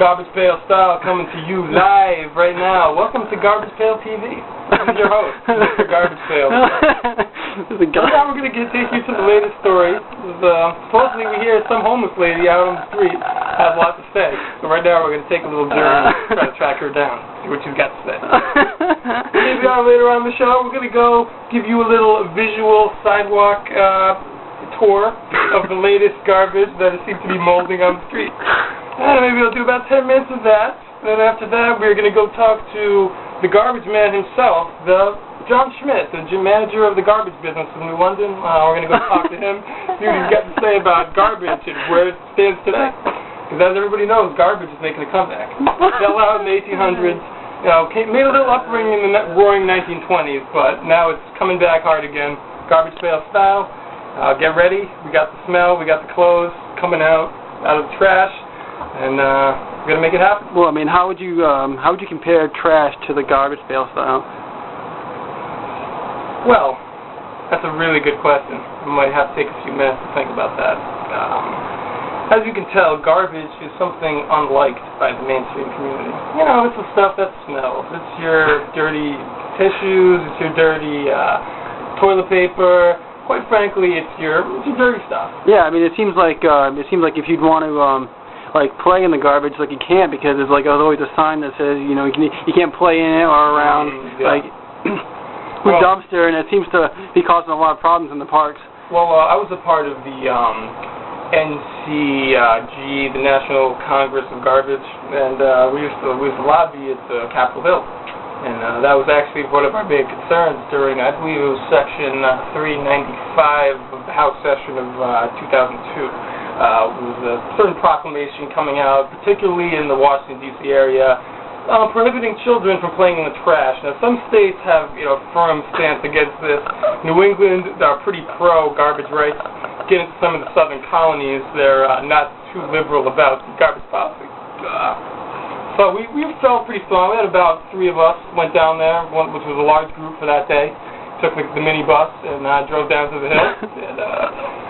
Garbage Pail Style coming to you live right now. Welcome to Garbage Pail TV. This is your host, Mr. Garbage Pail. Now we're going to take you to the latest story. Supposedly we hear some homeless lady out on the street has lots to say. So right now we're going to take a little journey to try to track her down, see what she's got to say. Maybe later on in the show we're going to go give you a little visual sidewalk tour of the latest garbage that seems to be molding on the street. And maybe we'll do about 10 minutes of that. Then after that, we're going to go talk to the garbage man himself, John Schmidt, the manager of the garbage business in New London. We're going to go talk to him, see what he's got to say about garbage and where it stands today. Because as everybody knows, garbage is making a comeback. Fell out in the 1800s. Made a little upbringing in the roaring 1920s, but now it's coming back hard again. Garbage Pail Style. Get ready. We got the smell. We got the clothes coming out of the trash. And we're gonna make it happen. Well, I mean, how would you compare trash to the Garbage Pail Style? Well, that's a really good question. We might have to take a few minutes to think about that. As you can tell, garbage is something unliked by the mainstream community. You know, it's the stuff that smells. It's your dirty tissues. It's your dirty toilet paper. Quite frankly, it's your dirty stuff. Yeah, I mean, it seems like if you'd want to play in the garbage, you can't, because there's there's always a sign that says you can't play in it or around with dumpster, and it seems to be causing a lot of problems in the parks. Well, I was a part of the NCG, the National Congress of Garbage, and we used to lobby at Capitol Hill. And that was actually one of our big concerns during, I believe it was Section 395 of the House session of 2002. Was a certain proclamation coming out, particularly in the Washington, D.C. area, prohibiting children from playing in the trash. Now, some states have a firm stance against this. New England are pretty pro-garbage rights. Get into some of the southern colonies, they're not too liberal about garbage policy. So we felt pretty strong. We had about 3 of us went down there, which was a large group for that day. Took the minibus and drove down to the hill.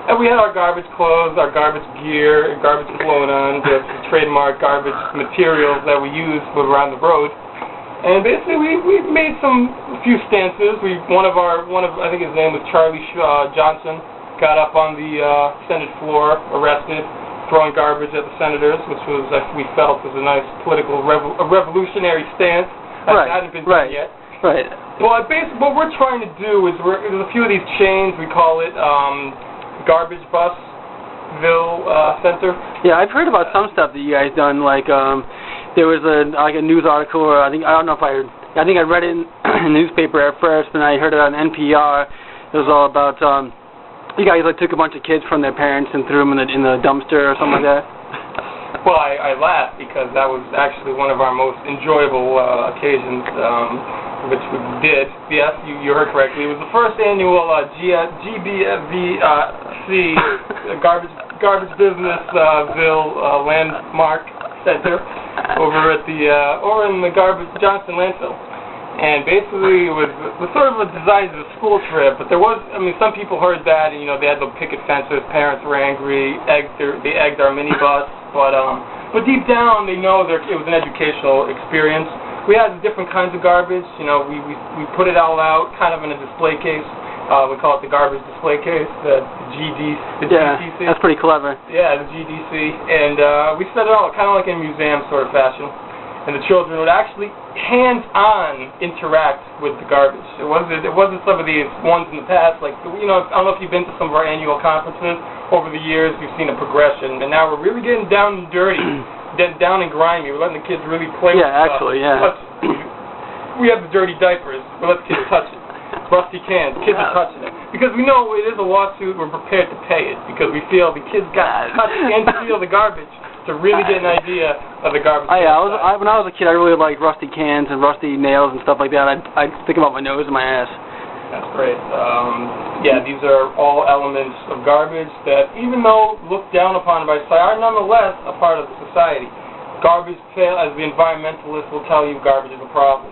And we had our garbage clothes, our garbage gear, garbage cologne, the trademark garbage materials that we used around the road. And basically we made a few stances. One of I think his name was Charlie Johnson, got up on the Senate floor, arrested, throwing garbage at the senators, which was, we felt, was a nice political revolutionary stance that hadn't been done yet. Right. Well, basically, what we're trying to do is there's a few of these chains. We call it Garbage Busville Center. Yeah, I've heard about some stuff that you guys done. There was a news article, or I think I read it in a newspaper at first, and I heard it on NPR. It was all about you guys took a bunch of kids from their parents and threw them in the dumpster or something like that. Well, I laughed because that was actually one of our most enjoyable occasions, which we did. Yes, you heard correctly. It was the first annual GBFVC Garbage Businessville Landmark Center over in the Johnson landfill. And basically, it was sort of designed as a school trip, but there was, some people heard that, and, they had the picket fences, parents were angry, they egged our minibus, but deep down, they know that it was an educational experience. We had different kinds of garbage, we put it all out, kind of in a display case. We call it the garbage display case, the GDC. That's pretty clever. Yeah, the GDC, and we set it all kind of like in a museum sort of fashion. And the children would actually hands-on interact with the garbage. It wasn't some of these ones in the past, I don't know if you've been to some of our annual conferences. Over the years, we've seen a progression, and now we're really getting down and dirty, down and grimy. We're letting the kids really play with stuff. Actually, yeah. We have the dirty diapers. We let the kids touch it. Rusty cans. Kids are touching it. Because we know it is a lawsuit, we're prepared to pay it, because we feel the kids got to touch and feel the garbage to really get an idea of the garbage. When I was a kid, I really liked rusty cans and rusty nails and stuff like that. I'd stick them up my nose and my ass. That's great. These are all elements of garbage that, even though looked down upon by society, are nonetheless a part of society. Garbage, as the environmentalists will tell you, garbage is a problem.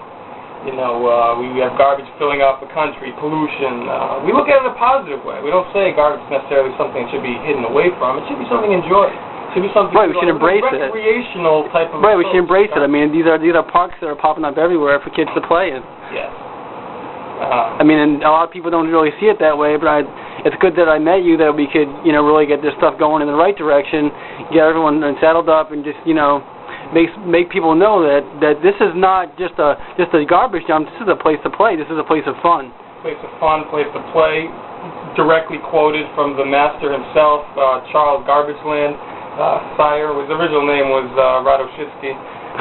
We have garbage filling up the country, pollution. We look at it in a positive way. We don't say garbage is necessarily something that should be hidden away from. It should be something enjoyed. should be something. Right, we should embrace it. Recreational type of. Right, we should embrace it. I mean, these are parks that are popping up everywhere for kids to play in. Yes. I mean, and a lot of people don't really see it that way, but it's good that I met you, that we could, really get this stuff going in the right direction, get everyone saddled up, and just, make people know that this is not just a garbage dump. This is a place to play. This is a place of fun. Place of fun, place to play. Directly quoted from the master himself, Charles Garbageland. Sire, his original name was Radoshitsky,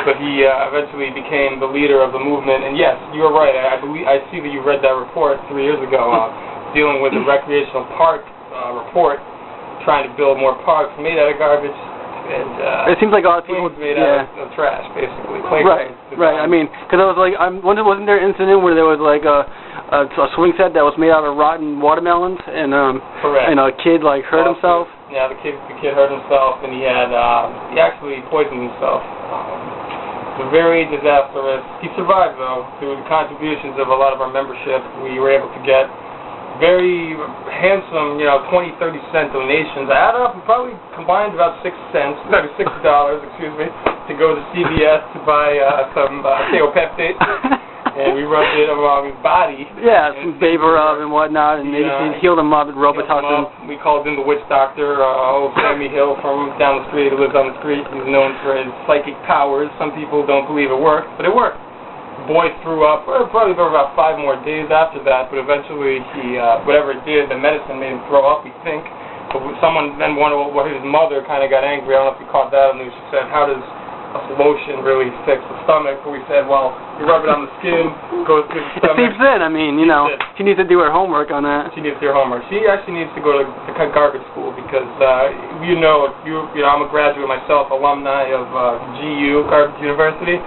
but he eventually became the leader of the movement. And yes, you're right. I see that you read that report 3 years ago, dealing with the recreational park report, trying to build more parks made out of garbage. And it seems like a lot of people made out of trash, basically. Right. I mean, because I was like, wasn't there an incident where there was like a swing set that was made out of rotten watermelons, and correct. And a kid hurt himself? Yeah, the kid hurt himself, and he actually poisoned himself. It was very disastrous. He survived, though, through the contributions of a lot of our membership. We were able to get very handsome, 20, 30-cent donations. I added up, we probably combined about $6, excuse me, to go to CVS to buy some Theopeptate. And we rubbed it around his body. Yeah, some vapor rub and whatnot, and maybe healed him up with Robitussin. We called in the witch doctor, old Sammy Hill from down the street, who lives on the street. He's known for his psychic powers. Some people don't believe it worked, but it worked. The boy threw up, probably for about 5 more days after that, but eventually he, whatever it did, the medicine made him throw up, we think. But someone then wondered what his mother kind of got angry. I don't know if you caught that on the news. She said, how does a lotion really fix the stomach? But we said, well, you rub it on the skin, goes through the stomach. It seeps in. I mean, she needs to do her homework on that. She needs to do her homework. She actually needs to go to garbage school because, I'm a graduate myself, alumni of GU, Garbage University.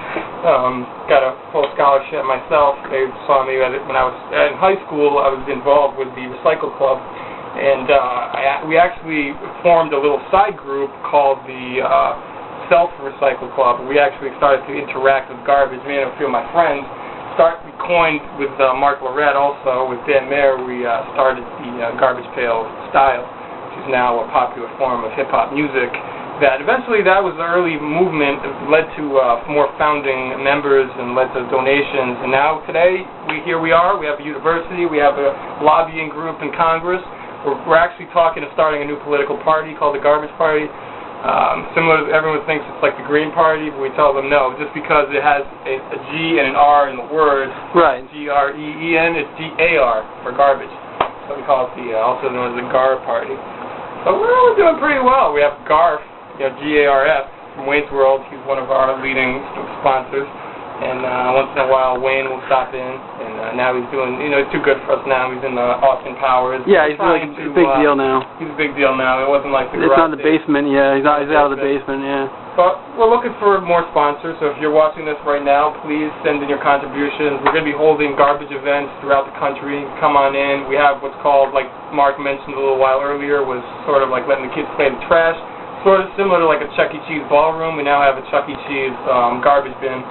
Got a full scholarship myself. They saw me when I was in high school. I was involved with the Recycle Club. And we actually formed a little side group called the Self-Recycle Club. We actually started to interact with garbage. Me and a few of my friends we coined with Mark Lorette also, with Dan Mayer, we started the garbage pail style, which is now a popular form of hip-hop music. That eventually that was the early movement that led to more founding members and led to donations. And now today, here we are. We have a university. We have a lobbying group in Congress. We're actually talking of starting a new political party called the Garbage Party. Similar to everyone thinks it's like the Green Party, but we tell them no, just because it has a G and an R in the word. Right. G-R-E-E-N, it's G-A-R for garbage. So we call it also known as the GAR Party. So we're doing pretty well. We have Garf, G-A-R-F, from Wayne's World. He's one of our leading sponsors. And once in a while, Wayne will stop in, and now he's doing, he's too good for us now. He's in Austin Powers. Yeah, he's like a big deal now. He's a big deal now. It wasn't like the It's not in the basement, yeah. He's out of the basement, yeah. But we're looking for more sponsors, so if you're watching this right now, please send in your contributions. We're going to be holding garbage events throughout the country. Come on in. We have what's called, like Mark mentioned a little while earlier, was sort of like letting the kids play the trash. Sort of similar to like a Chuck E. Cheese ballroom. We now have a Chuck E. Cheese garbage bin.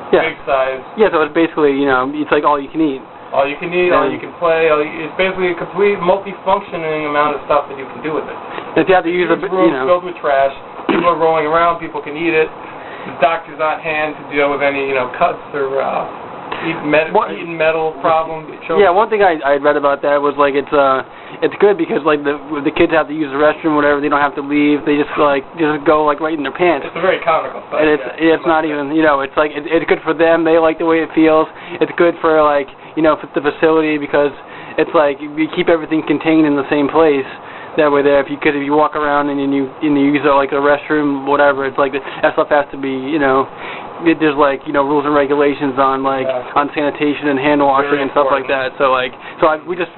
Yeah. Big size. Yeah, so it's basically, it's like all you can eat. All you can eat, all you can play. It's basically a complete multi-functioning amount of stuff that you can do with it. If you have to use room filled with trash, people are rolling around, people can eat it. The doctor's on hand to deal with any, cuts or eating metal problems. Yeah, one thing I read about that was like it's good because like the kids have to use the restroom, whatever, they don't have to leave. They just go like right in their pants. It's a very comical site. And it's not even it's like it's good for them. They like the way it feels. It's good for like for the facility because it's like we keep everything contained in the same place. That way, if you walk around and you use like a restroom, whatever, it's like that stuff has to be there's like rules and regulations on on sanitation and hand washing and stuff like that. So we just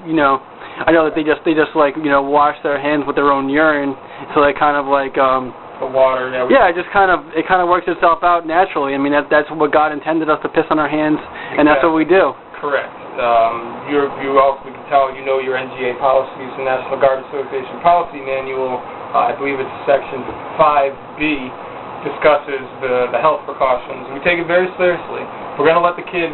I know that they just wash their hands with their own urine, so they kind of like the water. Yeah, it kind of works itself out naturally. I mean that's what God intended us to piss on our hands, and that's what we do. Correct. You also, we can tell your NGA policies, the National Garbage Association Policy Manual. I believe it's section 5B discusses the health precautions. We take it very seriously. If we're going to let the kid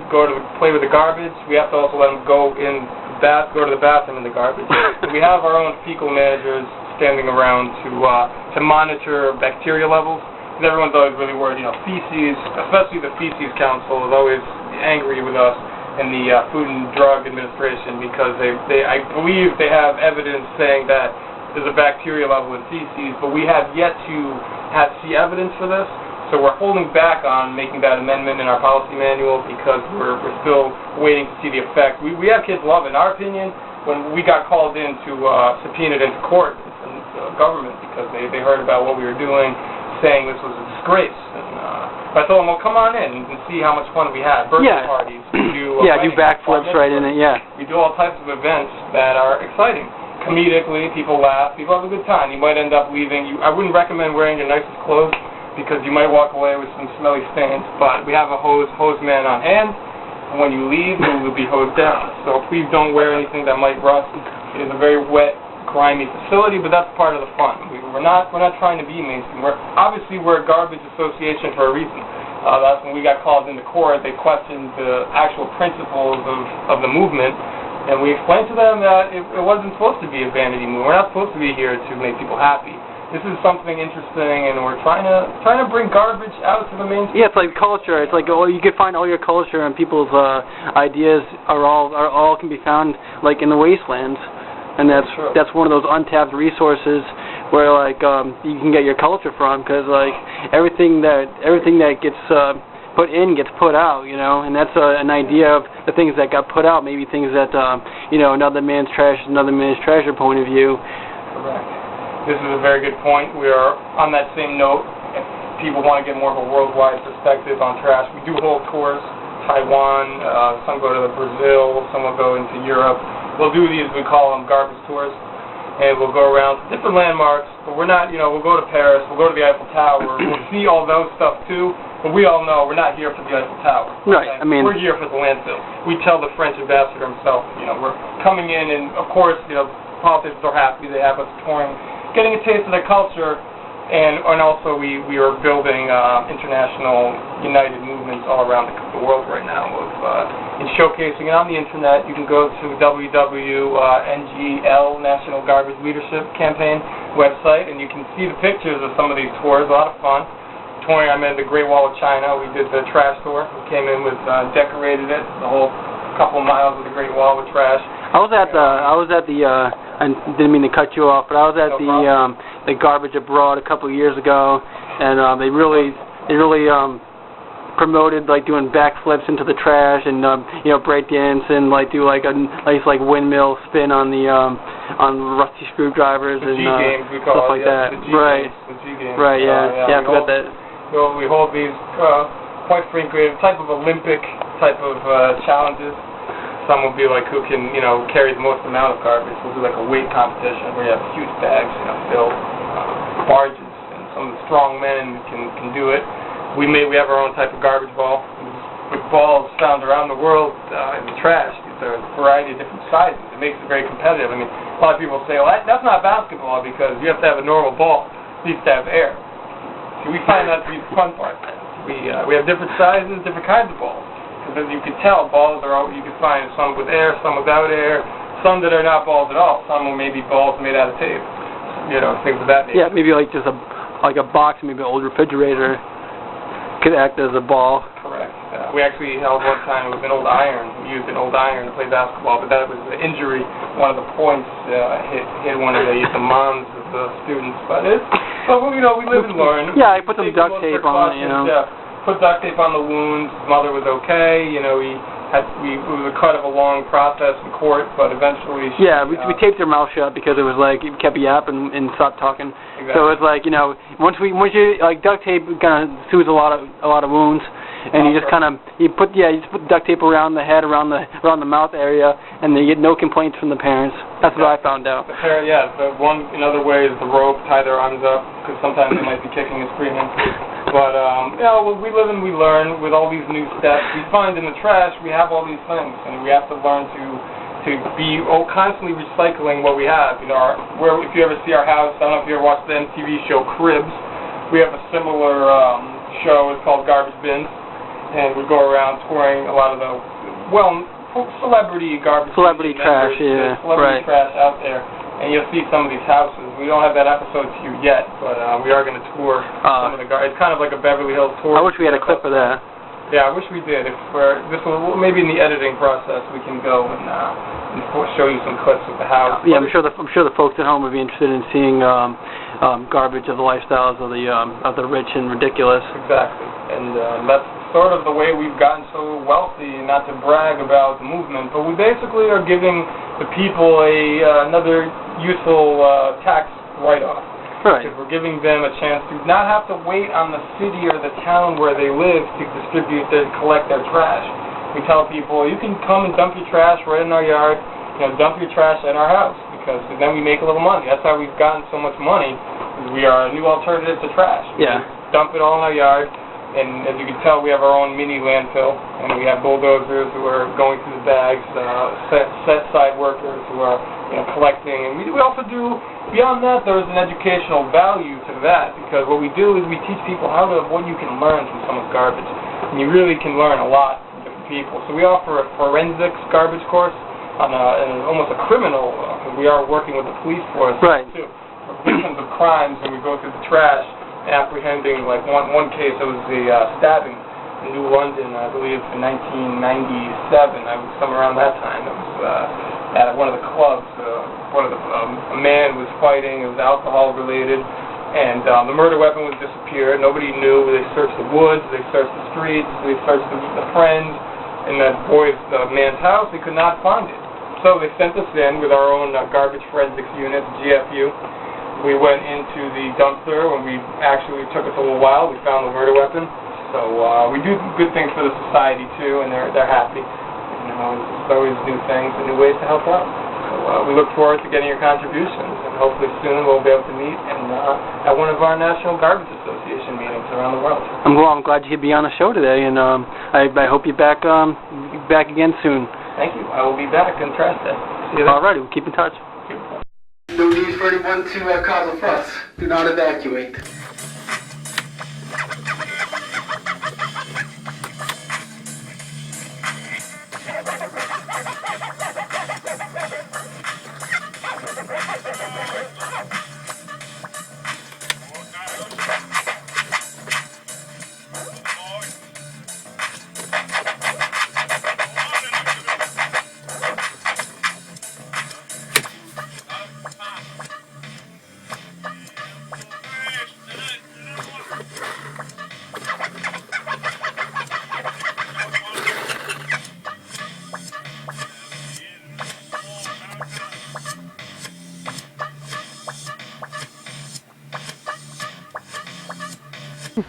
play with the garbage, we have to also let him go to the bathroom in the garbage. We have our own fecal managers standing around to monitor bacteria levels. Because everyone's always really worried, feces, especially the Feces Council is always angry with us and the Food and Drug Administration because I believe they have evidence saying that there's a bacteria level in feces, but we have yet to see evidence for this. So we're holding back on making that amendment in our policy manual because we're still waiting to see the effect. We have kids love it. In our opinion, when we got called in to subpoenaed into court from the government because they heard about what we were doing, saying this was a disgrace. And I told them, well, come on in and see how much fun we had. Birthday parties. We do do backflips right in it, We do all types of events that are exciting. Comedically, people laugh, people have a good time. You might end up leaving. I wouldn't recommend wearing your nicest clothes because you might walk away with some smelly stains, but we have a hose man on hand, and when you leave, you will be hosed down. So please don't wear anything that might rust. It is a very wet, grimy facility, but that's part of the fun. We're not trying to be mainstream. We're a garbage association for a reason. That's when we got called into court. They questioned the actual principles of the movement, and we explained to them that it wasn't supposed to be a vanity movement. We're not supposed to be here to make people happy. This is something interesting, and we're trying to bring garbage out to the mainstream. Yeah, it's like culture. It's like you could find all your culture and people's ideas are all can be found like in the wastelands, and that's one of those untapped resources where like you can get your culture from, because like everything that gets put in gets put out, and that's an idea of the things that got put out, maybe things that another man's trash is another man's treasure point of view. Correct. This is a very good point. We are on that same note. If people want to get more of a worldwide perspective on trash, we do hold tours. Taiwan, some go to Brazil, some will go into Europe. We'll do these, we call them garbage tours, and we'll go around to different landmarks, but we're not, we'll go to Paris, we'll go to the Eiffel Tower, we'll see all those stuff too, but we all know we're not here for the Eiffel Tower. Right, okay? We're here for the landfill. We tell the French ambassador himself, we're coming in, and of course, politicians are happy, they have us touring, getting a taste of their culture, and also we are building international united movements all around the world right now in showcasing it on the internet. You can go to NGL National Garbage Leadership Campaign website, and you can see the pictures of some of these tours. A lot of fun. Touring, I met the Great Wall of China. We did the trash tour. We came in with decorated it, the whole couple miles of the Great Wall with trash. I was at the I didn't mean to cut you off, but I was at the Garbage Abroad a couple of years ago, and they really promoted like doing backflips into the trash and break dance and like do like a nice like windmill spin on the rusty screwdrivers and stuff like that. Right. Right. Yeah. I forgot that. So we hold these quite frequently type of Olympic type of challenges. Some will be like who can, carry the most amount of garbage. We'll do like a weight competition where you have huge bags, filled barges, and some of the strong men can do it. We have our own type of garbage ball. With balls found around the world in the trash. These are a variety of different sizes. It makes it very competitive. I mean, a lot of people say, well, that's not basketball because you have to have a normal ball. It needs to have air. See, we find that to be the fun part. We have different sizes, different kinds of balls. Because as you can tell, balls you can find some with air, some without air, some that are not balls at all. Some are maybe balls made out of tape. Things of that nature. Yeah, maybe like just a box, maybe an old refrigerator could act as a ball. Correct. We actually held one time with an old iron. We used an old iron to play basketball, but that was an injury. One of the points hit one of the moms of the students. But we live and learn. Yeah, I put some duct tape on it, Yeah. Put duct tape on the wounds. His mother was okay. It was a kind of a long process in court, but eventually we taped her mouth shut because it was like it kept yapping and stopped talking. Exactly. So it's like once you like duct tape kind of soothes a lot of wounds, and you just put duct tape around the head, around the mouth area, and you get no complaints from the parents. That's what I found out. Another way is the rope, tie their arms up, because sometimes they might be kicking and screaming. But we live and we learn with all these new steps. We find in the trash we have all these things, and we have to learn to be constantly recycling what we have. If you ever see our house, I don't know if you ever watched the MTV show Cribs. We have a similar show. It's called Garbage Bins, and we go around touring a lot of the celebrity garbage. Celebrity trash, trash out there. and you'll see some of these houses. We don't have that episode to you yet, but we are going to tour some of the garbage. It's kind of like a Beverly Hills tour. I wish we had a clip of that. Yeah, I wish we did. Maybe in the editing process we can go and show you some clips of the house. Yeah, I'm sure the folks at home would be interested in seeing garbage of the lifestyles of the rich and ridiculous. Exactly, and that's sort of the way we've gotten so wealthy. Not to brag about the movement, but we basically are giving the people another useful tax write-off. Right. Because we're giving them a chance to not have to wait on the city or the town where they live to collect their trash. We tell people, you can come and dump your trash right in our yard, dump your trash at our house, because then we make a little money. That's how we've gotten so much money. We are a new alternative to trash. Yeah. We dump it all in our yard, and as you can tell, we have our own mini landfill, and we have bulldozers who are going through the bags, set side workers who are collecting, and we also do. Beyond that, there is an educational value to that, because what we do is we teach people what you can learn from someone's garbage, and you really can learn a lot from different people. So we offer a forensics garbage course on almost a criminal. We are working with the police force too, for victims of crimes, and we go through the trash, apprehending like one case. It was the stabbing in New London, I believe, in 1997. I was somewhere around that time. It was at one of the clubs. A man was fighting. It was alcohol related, and the murder weapon was disappeared. Nobody knew. They searched the woods. They searched the streets. They searched the friends in that man's house. They could not find it. So they sent us in with our own garbage forensics unit, GFU. We went into the dumpster, and it took us a little while. We found the murder weapon. So we do good things for the society too, and they're happy. There's always new things and new ways to help out. So we look forward to getting your contributions, and hopefully soon we'll be able to meet at one of our National Garbage Association meetings around the world. I'm glad you could be on the show today, and I hope you're back again soon. Thank you. I will be back on Trash Day. See you then. Alrighty, we'll keep in touch. No need for anyone to cause a fuss. Do not evacuate.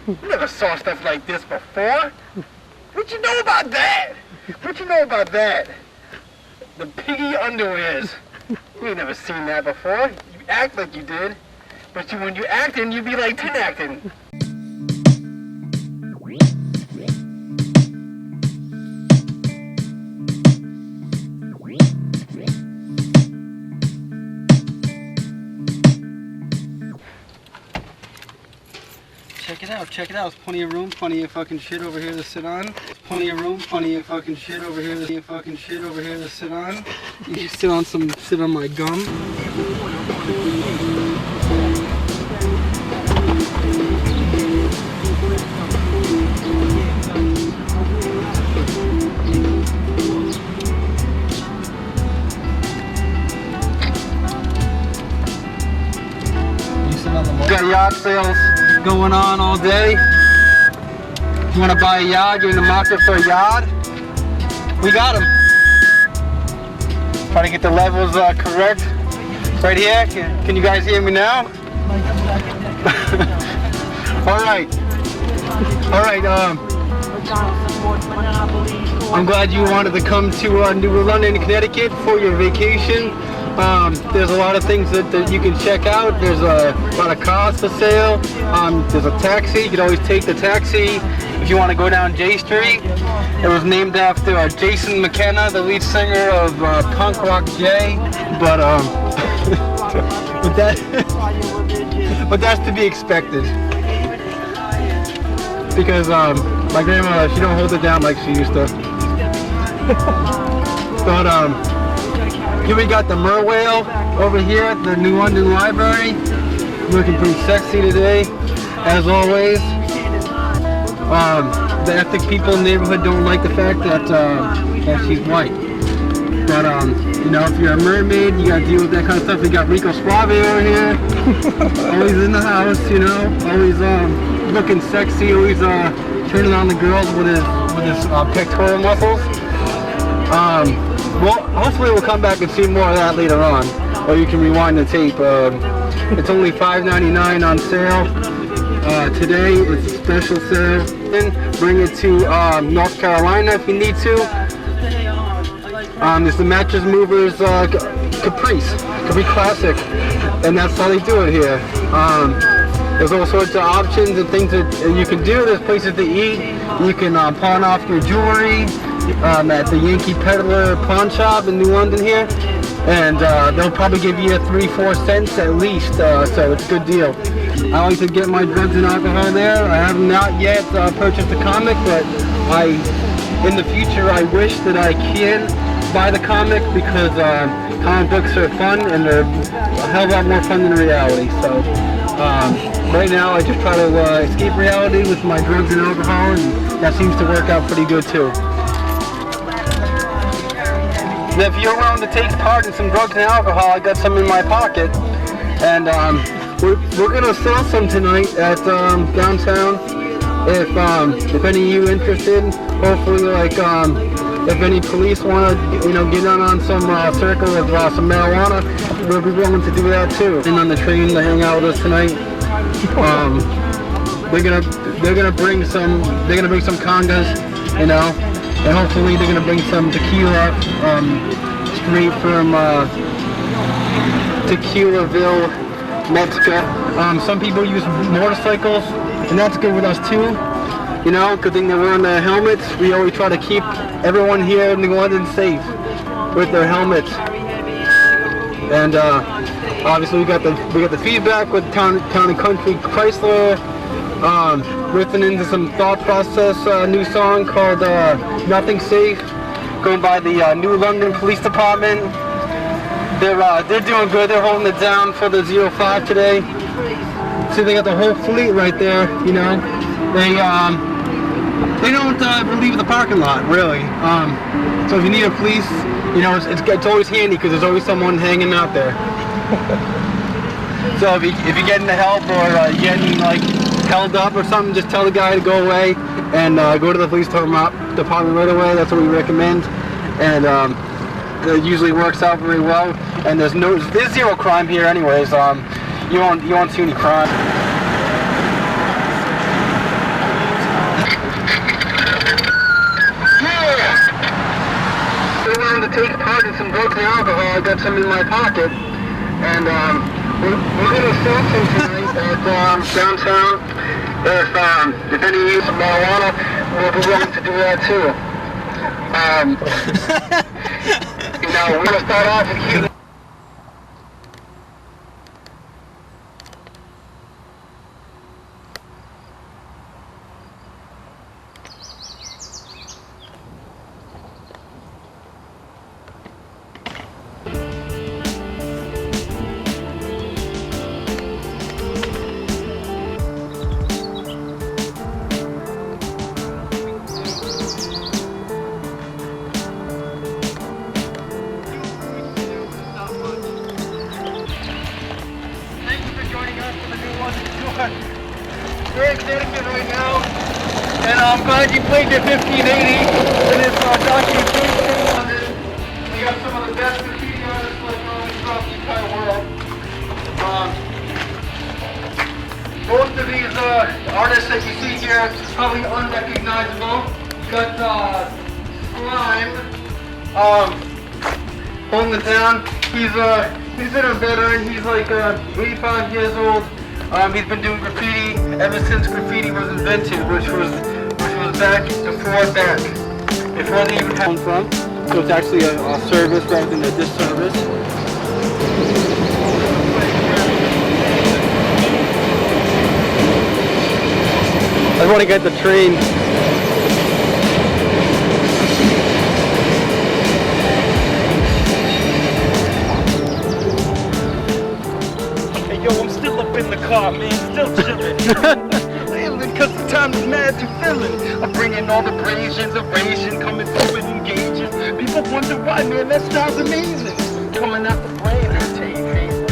You never saw stuff like this before. What you know about that? What you know about that? The piggy underwears. You ain't never seen that before. You act like you did, but when you acting, you be like 10 acting. Check it out. There's plenty of room, plenty of fucking shit over here to sit on. Plenty of room, plenty of fucking shit over here to sit on. You can sit on my gum. Got yard sales going on all day. If you want to buy a yard, you're in the market for a yard, we got them. Trying to get the levels correct right here. Can you guys hear me now? All right. I'm glad you wanted to come to New London, Connecticut for your vacation. There's a lot of things that you can check out. There's a lot of cars for sale. There's a taxi. You can always take the taxi if you want to go down J Street. It was named after Jason McKenna, the lead singer of Punk Rock J. But but that's to be expected, because my grandma, she don't hold it down like she used to. But Here we got the Merwhale over here at the New London Library. Looking pretty sexy today, as always. The ethnic people in the neighborhood don't like the fact that she's white. But you know, if you're a mermaid, you gotta deal with that kind of stuff. We got Rico Suave over here, always in the house, you know, always looking sexy, always turning on the girls with his pectoral muscles. Well, hopefully we'll come back and see more of that later on, or you can rewind the tape. It's only $5.99 on sale. Today it's a special sale. Bring it to North Carolina if you need to. There's the Mattress Movers Capri Classic, and that's how they do it here. There's all sorts of options and things that you can do. There's places to eat. You can pawn off your jewelry at the Yankee Peddler pawn shop in New London here, and they'll probably give you 3-4 cents at least, so it's a good deal. I like to get my drugs and alcohol there. I have not yet purchased a comic, but in the future I wish that I can buy the comic, because comic books are fun and they're a hell of a lot more fun than reality. So right now I just try to escape reality with my drugs and alcohol, and that seems to work out pretty good too. And if you're willing to take part in some drugs and alcohol, I got some in my pocket, and we're gonna sell some tonight at downtown. If any of you interested, hopefully like if any police want to, you know, get on some circle of some marijuana, we'll be willing to do that too. And on the train to hang out with us tonight. They're gonna bring some congas, you know, and hopefully they're gonna bring some tequila straight from Tequilaville, Mexico. Some people use motorcycles, and that's good with us too. You know, good thing they're wearing their helmets. We always try to keep everyone here in New London safe with their helmets. And obviously we got the feedback with Town and Country Chrysler, riffing into some Thought Process new song called Nothing Safe, going by the New London Police Department. They're doing good. They're holding it down for the 05 today. See, they got the whole fleet right there. You know, they don't relieve the parking lot really. So if you need a police, you know, it's always handy because there's always someone hanging out there. So if you get into help or you getting like held up or something, just tell the guy to go away and go to the police department right away. That's what we recommend, and it usually works out very well. And there's zero crime here, anyways. You won't see any crime. To take part in some drugs and alcohol, I got some in my pocket, and we're gonna sell some tonight at downtown. If any of you use some marijuana, we'll be willing to do that too. You know, we're gonna start off with Cuban. We're in Connecticut right now, and I'm glad you played the 1580 in this documentation. We got some of the best graffiti artists like across the entire world. Most of these artists that you see here are probably unrecognizable. You got Slime holding it down. He's been a veteran. He's like 85 years old. He's been doing graffiti ever since graffiti was invented, which was back before they even had from. So it's actually a service rather than a disservice. I want to get the train. car, man, still chillin'. Cause the time is mad to fillin'. I'm bringing all the abrasions, coming through and engaging. People wonder why, man, that style's amazing. Coming out the brain, I tell you, crazy.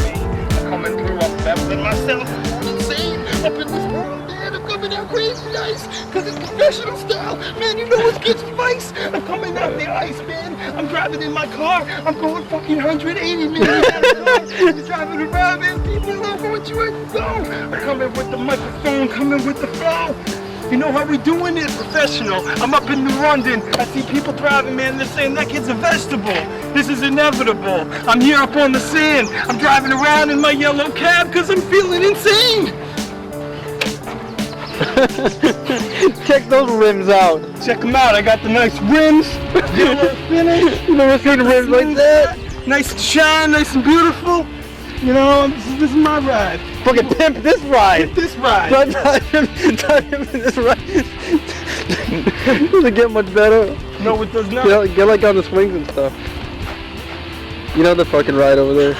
I'm coming through, I'm battling myself, I'm insane. Up in this world, man, I'm coming out crazy nice. Cause it's professional style, man, you know it gets spice. I'm coming out the ice, man. I'm driving in my car, I'm going fucking 180 meters at a time. I'm driving around, man, people love what you ain't go. I'm coming with the microphone, coming with the flow. You know how we doing it? Professional. I'm up in New London. I see people driving, man. They're saying that kid's a vegetable. This is inevitable. I'm here up on the sand. I'm driving around in my yellow cab because I'm feeling insane. Check those rims out. Check them out. I got the nice rims. Yellow finish. You never seen rims like that? Nice and shine, nice and beautiful. You know, this is my ride. Fucking pimp this ride. This ride. Drive him in this ride. Does it get much better? No, it does not. Get like on the swings and stuff. You know the fucking ride over there.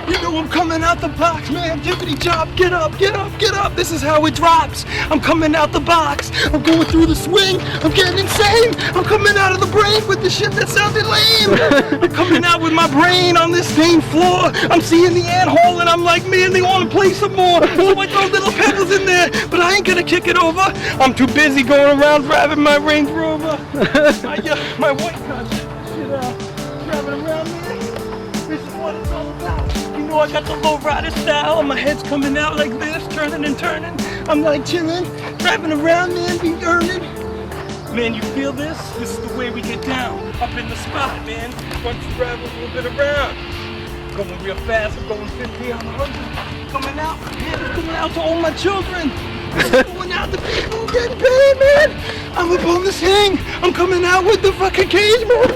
You know I'm coming out the box, man. Tippity chop, get up, get up, get up. This is how it drops. I'm coming out the box. I'm going through the swing. I'm getting insane. I'm coming out of the brain with the shit that sounded lame. I'm coming out with my brain on this same floor. I'm seeing the ant hole and I'm like, man, they want to play some more. So I throw little pebbles in there, but I ain't gonna kick it over. I'm too busy going around driving my Range Rover. My white car shit driving around there. This is what it's all about. You know I got the low rider style, my head's coming out like this, turning and turning. I'm like chilling, driving around, man, be earning. Man, you feel this? This is the way we get down, up in the spot, man. Once you drive a little bit around. Going real fast, I'm going 50 on the 100. Coming out, man, it's coming out to all my children. It's going out to people getting paid, man. I'm up on this thing. I'm coming out with the fucking cage, man.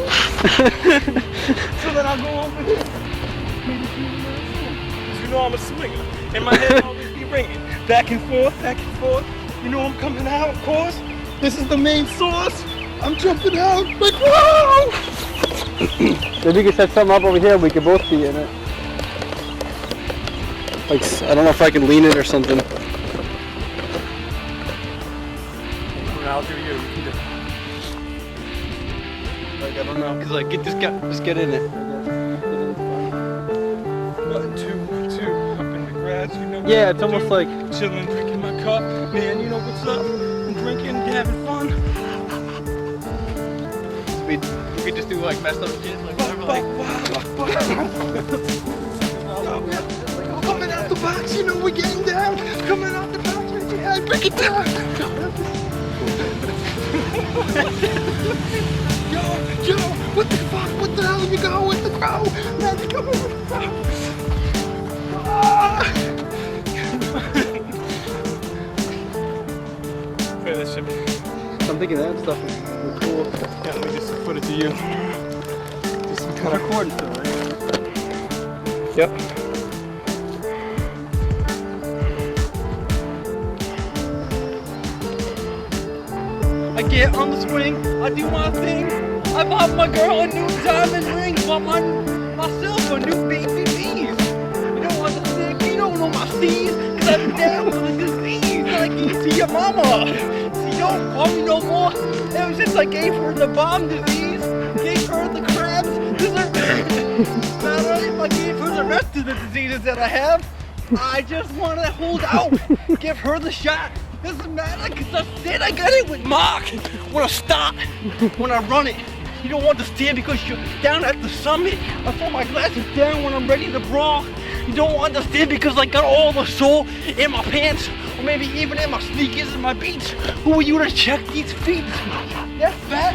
So then I'll go over here. You know I'm a swinger, and my head always be ringing. Back and forth, back and forth. You know I'm coming out, of course. This is the main source. I'm jumping out like, whoa! Maybe we can set something up over here, we could both be in it. Like, I don't know if I can lean it or something. I'll do you. Like, I don't know, cause like, just get in it. 1, 2, 2, up in the grass, you know. Yeah, it's almost like chilling, drinking my cup. Man, you know what's up? I'm drinking, having fun. we could just do like messed up shit, like whatever, like. Coming out the box, you know we're getting down. Coming out the box, raise your hand, break it down. Yo, what the fuck? What the hell you go with the crow? Man, you coming with the crow. That should be. I'm thinking that stuff is cool. Yeah, let me just put it to you. Just some kind of recording still, right? Yep. I get on the swing, I do my thing. I bought my girl a new diamond ring, bought myself a new BBBs. You don't understand, you don't know my C's, cause I've been down with a disease. Like you see your mama. She don't call me no more. Ever since I gave her the bomb disease, gave her the crabs, matter if I gave her the rest of the diseases that I have. I just want to hold out, give her the shot. Doesn't matter, cause I said I got it with Mark. When I start, when I run it, you don't understand because you're down at the summit. I throw my glasses down when I'm ready to brawl. You don't understand because I got all the soul in my pants, or maybe even in my sneakers and my beats. Who are you to check these feet? They're fat.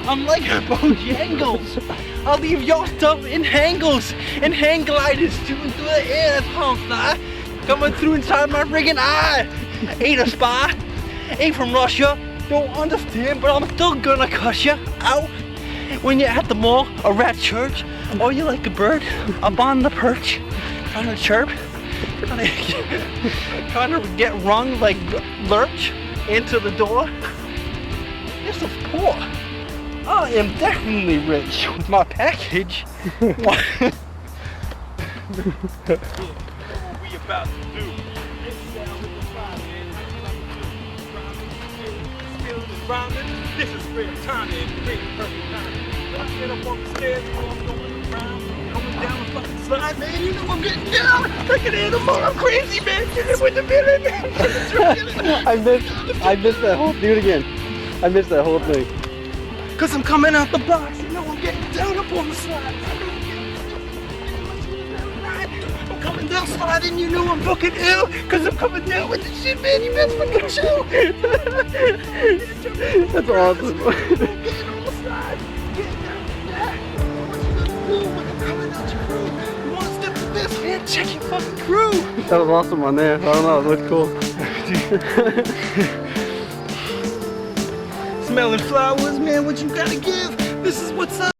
I'm like Bojangles. I'll leave your stuff in hangles and hang gliders shooting through the air. That's how I'm fly. Coming through inside my friggin' eye. Ain't a spy, ain't from Russia, don't understand, but I'm still gonna cuss you out. When you're at the mall or at church, or you like a bird, up on the perch, trying to chirp, trying to get rung like lurch into the door. You're so poor. I am definitely rich with my package. What we about to do? This is real time and perfect time. I get up on the stairs, you know I'm going around, coming down the fucking slide, man. You know I'm getting down like an animal. I'm crazy, man. Get it with the villain. I missed that whole. Do it again. I missed that whole thing. Cause I'm coming out the box, you know I'm getting down up on the slide. I'm coming down sliding, you know I'm fucking ill. Cause I'm coming down with the shit, man. You best fucking chill. That's awesome. Get on the slide. Get down that. What you gonna do when I'm coming out your crew? You wanna step to this, man? Check your fucking crew. That was awesome on there. I don't know, it looked cool. Smelling flowers, man, what you gotta give? This is what's up.